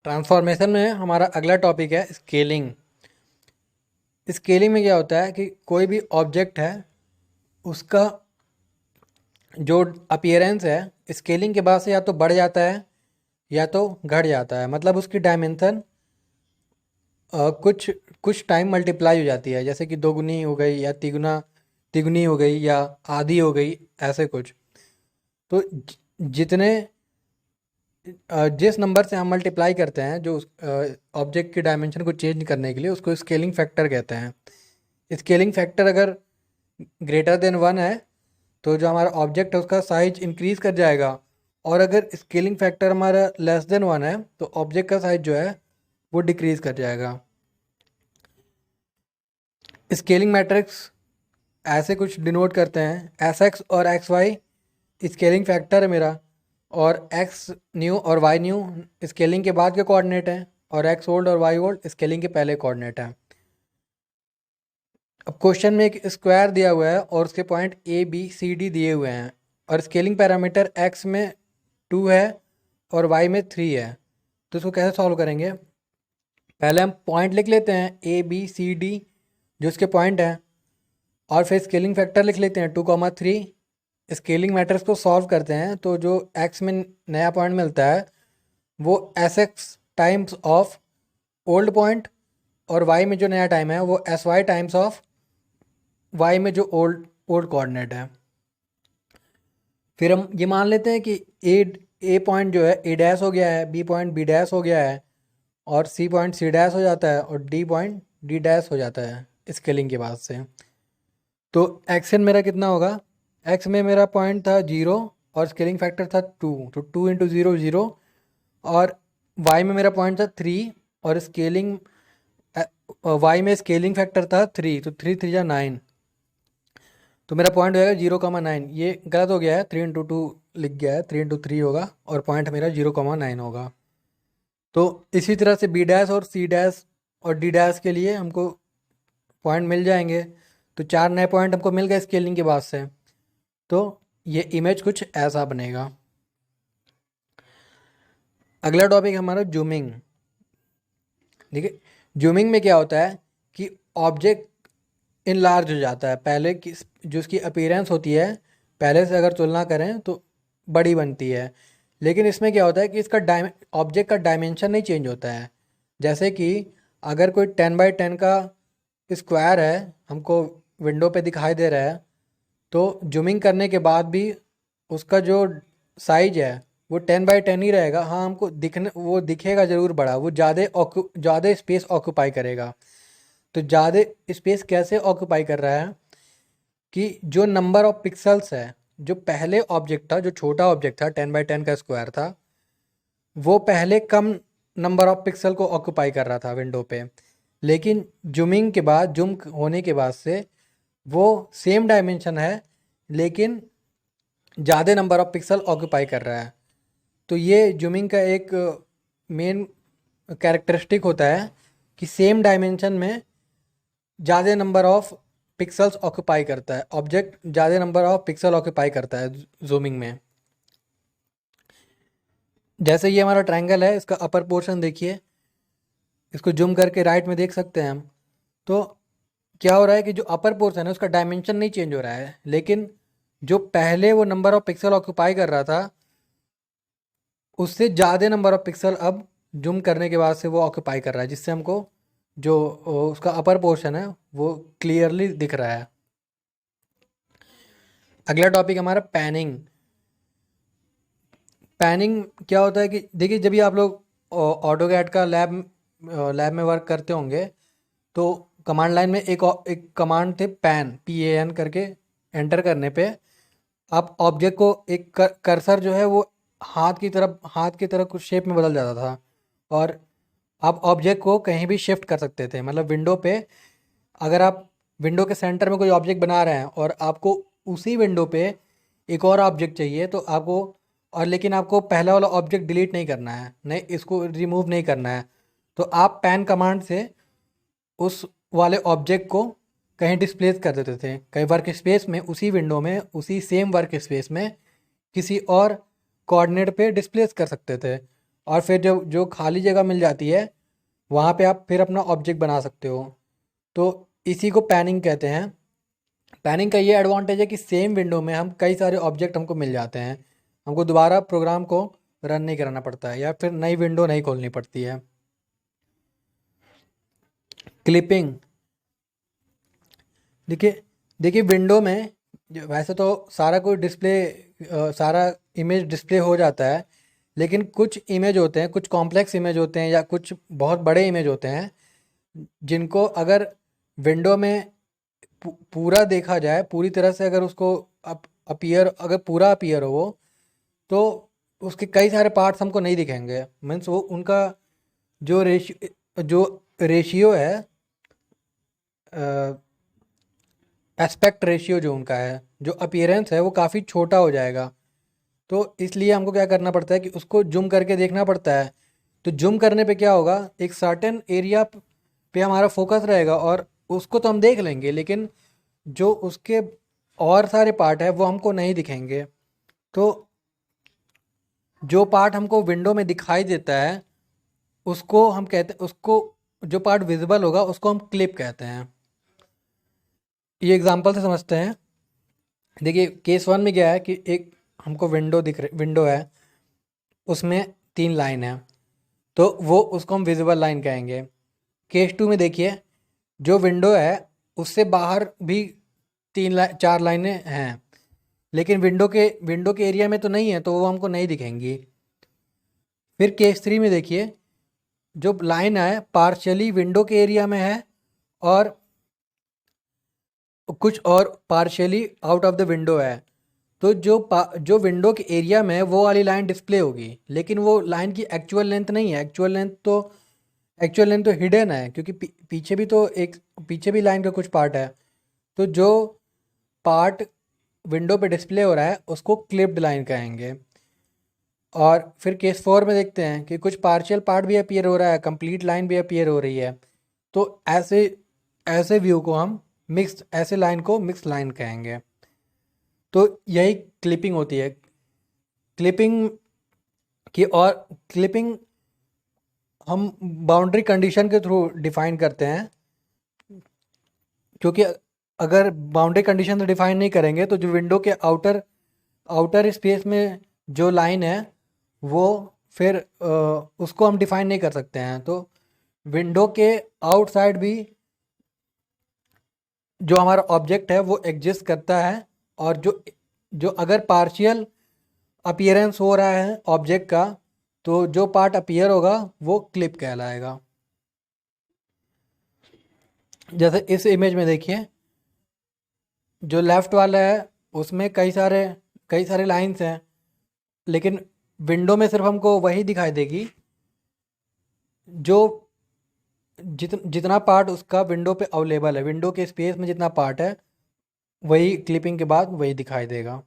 Transformation में हमारा अगला टॉपिक है स्केलिंग। स्केलिंग में क्या होता है कि कोई भी ऑब्जेक्ट है उसका जो अपीयरेंस है स्केलिंग के बाद से या तो बढ़ जाता है या तो घट जाता है। मतलब उसकी डायमेंशन कुछ कुछ टाइम मल्टीप्लाई हो जाती है, जैसे कि दोगुनी हो गई या तिगुना तिगुनी हो गई या आधी हो गई, ऐसे कुछ। तो जितने जिस नंबर से हम मल्टीप्लाई करते हैं जो ऑब्जेक्ट की डायमेंशन को चेंज करने के लिए, उसको स्केलिंग फैक्टर कहते हैं। स्केलिंग फैक्टर अगर ग्रेटर देन 1 है तो जो हमारा ऑब्जेक्ट है उसका साइज इंक्रीज कर जाएगा, और अगर स्केलिंग फैक्टर हमारा लेस देन 1 है तो ऑब्जेक्ट का साइज जो है वो डिक्रीज कर जाएगा। स्केलिंग मैट्रिक्स ऐसे कुछ डिनोट करते हैं, एस एक्स और एक्स वाई स्केलिंग फैक्टर है मेरा, और एक्स न्यू और वाई न्यू स्केलिंग के बाद के कोऑर्डिनेट हैं, और एक्स ओल्ड और वाई ओल्ड स्केलिंग के पहले कोऑर्डिनेट हैं। अब क्वेश्चन में एक स्क्वायर दिया हुआ है और उसके point A B C D दिए हुए हैं, और स्केलिंग पैरामीटर एक्स में 2 है और वाई में 3 है। तो इसको कैसे सॉल्व करेंगे? पहले हम पॉइंट लिख लेते हैं ए बी सी डी जो इसके पॉइंट हैं, और फिर स्केलिंग फैक्टर लिख लेते हैं 2,3। स्केलिंग मैट्रिक्स को सॉल्व करते हैं तो जो एक्स में नया पॉइंट मिलता है वो S X times of old point, और वाई में जो नया टाइम है वो S Y times of Y में जो ओल्ड ओल्ड कोऑर्डिनेट है। फिर हम ये मान लेते हैं कि ए पॉइंट जो है ए डैश हो गया है, बी पॉइंट बी डैश हो गया है, और सी पॉइंट सी डैश हो जाता है, और डी पॉइंट डी डैश हो जाता है स्केलिंग के बाद से। तो एक्स एन मेरा कितना होगा? एक्स में मेरा पॉइंट था 0 और स्केलिंग फैक्टर था 2, तो 2 इंटू 0 0, और वाई में मेरा पॉइंट था 3 और स्केलिंग वाई में स्केलिंग फैक्टर था 3, तो 3 3 जा 9, तो मेरा पॉइंट हो जाएगा 0,9। ये गलत हो गया है, 3 इंटू 2 लिख गया है, 3 इंटू 3 होगा और पॉइंट मेरा 0,9 होगा। तो इसी तरह से बी डैश और सी डैश और डी डैश के लिए हमको पॉइंट मिल जाएंगे। तो 4 नए पॉइंट हमको मिल गए स्केलिंग के बाद से। तो ये इमेज कुछ ऐसा बनेगा। अगला टॉपिक हमारा जूमिंग। देखिए, जूमिंग में क्या होता है कि ऑब्जेक्ट इनलार्ज हो जाता है। पहले की जो उसकी अपीयरेंस होती है पहले से अगर तुलना करें तो बड़ी बनती है, लेकिन इसमें क्या होता है कि इसका ऑब्जेक्ट का डायमेंशन नहीं चेंज होता है। जैसे कि अगर कोई 10x10 का स्क्वायर है हमको विंडो पे दिखाई दे रहा है, तो जूमिंग करने के बाद भी उसका जो साइज है वो 10x10 ही रहेगा। हाँ, हमको दिखने वो दिखेगा ज़रूर बड़ा, वो ज़्यादा स्पेस ऑक्यूपाई करेगा। तो ज़्यादा स्पेस कैसे ऑक्यूपाई कर रहा है कि जो नंबर ऑफ पिक्सल्स है, जो पहले ऑब्जेक्ट था, जो छोटा ऑब्जेक्ट था 10x10 का स्क्वायर था, वो पहले कम नंबर ऑफ पिक्सल को ऑक्यूपाई कर रहा था विंडो पे, लेकिन जूमिंग के बाद, जूम होने के बाद से वो सेम डायमेंशन है लेकिन ज़्यादा नंबर ऑफ पिक्सल ऑक्यूपाई कर रहा है। तो ये जूमिंग का एक मेन कैरेक्टरिस्टिक होता है कि सेम डायमेंशन में ज़्यादा नंबर ऑफ पिक्सल्स ऑक्यूपाई करता है, ऑब्जेक्ट ज़्यादा नंबर ऑफ पिक्सल ऑक्यूपाई करता है जूमिंग में। जैसे ये हमारा ट्रायंगल है, इसका अपर पोर्शन देखिए, इसको जूम करके राइट में देख सकते हैं हम। तो क्या हो रहा है कि जो अपर पोर्शन है उसका डायमेंशन नहीं चेंज हो रहा है, लेकिन जो पहले वो नंबर ऑफ पिक्सल ऑक्यूपाई कर रहा था उससे ज़्यादा नंबर ऑफ पिक्सल अब जूम करने के बाद से वो ऑक्यूपाई कर रहा है, जिससे हमको जो उसका अपर पोर्शन है वो क्लियरली दिख रहा है। अगला टॉपिक हमारा पैनिंग। पैनिंग क्या होता है कि देखिए, जब भी आप लोग ऑटोकैड का लैब में वर्क करते होंगे तो कमांड लाइन में एक कमांड थे PAN करके, एंटर करने पे आप ऑब्जेक्ट को एक कर्सर जो है वो हाथ की तरफ कुछ शेप में बदल जाता था, और आप ऑब्जेक्ट को कहीं भी शिफ्ट कर सकते थे। मतलब विंडो पे अगर आप विंडो के सेंटर में कोई ऑब्जेक्ट बना रहे हैं और आपको उसी विंडो पे एक और ऑब्जेक्ट चाहिए, तो आपको और लेकिन आपको पहला वाला ऑब्जेक्ट डिलीट नहीं करना है, नहीं इसको रिमूव नहीं करना है, तो आप पैन कमांड से उस वाले ऑब्जेक्ट को कहीं डिस्प्लेस कर देते थे, कहीं वर्क स्पेस में, उसी विंडो में, उसी सेम वर्क स्पेस में किसी और कोऑर्डिनेट पे डिस्प्लेस कर सकते थे। और फिर जो जो खाली जगह मिल जाती है वहाँ पे आप फिर अपना ऑब्जेक्ट बना सकते हो। तो इसी को पैनिंग कहते हैं। पैनिंग का ये एडवांटेज है कि सेम विंडो में हम कई सारे ऑब्जेक्ट हमको मिल जाते हैं, हमको दोबारा प्रोग्राम को रन नहीं कराना पड़ता है या फिर नई विंडो नहीं खोलनी पड़ती है। क्लिपिंग, देखिए देखिए विंडो में वैसे तो सारा कोई डिस्प्ले सारा इमेज डिस्प्ले हो जाता है, लेकिन कुछ इमेज होते हैं, कुछ कॉम्प्लेक्स इमेज होते हैं या कुछ बहुत बड़े इमेज होते हैं जिनको अगर विंडो में पूरा देखा जाए, पूरी तरह से अगर उसको अपीयर अगर पूरा अपीयर हो वो, तो उसके कई सारे पार्ट्स हमको नहीं दिखेंगे। मीन्स वो उनका जो रेशियो है, एस्पेक्ट रेशियो जो उनका है, जो अपीयरेंस है वो काफ़ी छोटा हो जाएगा। तो इसलिए हमको क्या करना पड़ता है कि उसको जूम करके देखना पड़ता है। तो जूम करने पे क्या होगा, एक सर्टेन एरिया पे हमारा फोकस रहेगा और उसको तो हम देख लेंगे, लेकिन जो उसके और सारे पार्ट है वो हमको नहीं दिखेंगे। तो जो पार्ट हमको विंडो में दिखाई देता है उसको हम कहते हैं, उसको जो पार्ट विजिबल होगा उसको हम क्लिप कहते हैं। ये एग्जांपल से समझते हैं। देखिए केस वन में क्या है कि एक हमको विंडो है, उसमें 3 लाइन है, तो वो उसको हम विजिबल लाइन कहेंगे। केस टू में देखिए जो विंडो है उससे बाहर भी 4 लाइनें हैं, लेकिन विंडो के एरिया में तो नहीं है, तो वो हमको नहीं दिखेंगी। फिर केस थ्री में देखिए जो लाइन है पार्शियली विंडो के एरिया में है और कुछ और partially out of the window है। तो जो विंडो के एरिया में है वो वाली लाइन डिस्प्ले होगी, लेकिन वो लाइन की एक्चुअल लेंथ नहीं है। एक्चुअल लेंथ तो हिडन है, क्योंकि पीछे भी लाइन का कुछ पार्ट है। तो जो पार्ट विंडो पे डिस्प्ले हो रहा है उसको क्लिप्ड लाइन कहेंगे। और फिर केस फोर में देखते हैं कि कुछ पार्शियल पार्ट भी अपीयर हो रहा है, कंप्लीट लाइन भी अपीयर हो रही है। तो ऐसे ऐसे व्यू को हम ऐसे लाइन को मिक्स लाइन कहेंगे। तो यही क्लिपिंग होती है। क्लिपिंग और क्लिपिंग हम बाउंड्री कंडीशन के थ्रू डिफाइन करते हैं, क्योंकि अगर बाउंड्री कंडीशन से डिफाइन नहीं करेंगे तो जो विंडो के आउटर स्पेस में जो लाइन है वो फिर उसको हम डिफाइन नहीं कर सकते हैं। तो विंडो के आउटसाइड भी जो हमारा ऑब्जेक्ट है वो एग्जिस्ट करता है, और जो अगर पार्शियल अपीयरेंस हो रहा है ऑब्जेक्ट का, तो जो पार्ट अपीयर होगा वो क्लिप कहलाएगा। जैसे इस इमेज में देखिए जो लेफ़्ट वाला है उसमें कई सारे लाइंस हैं, लेकिन विंडो में सिर्फ हमको वही दिखाई देगी जो जितना पार्ट उसका विंडो पे अवेलेबल है। विंडो के स्पेस में जितना पार्ट है वही क्लिपिंग के बाद वही दिखाई देगा।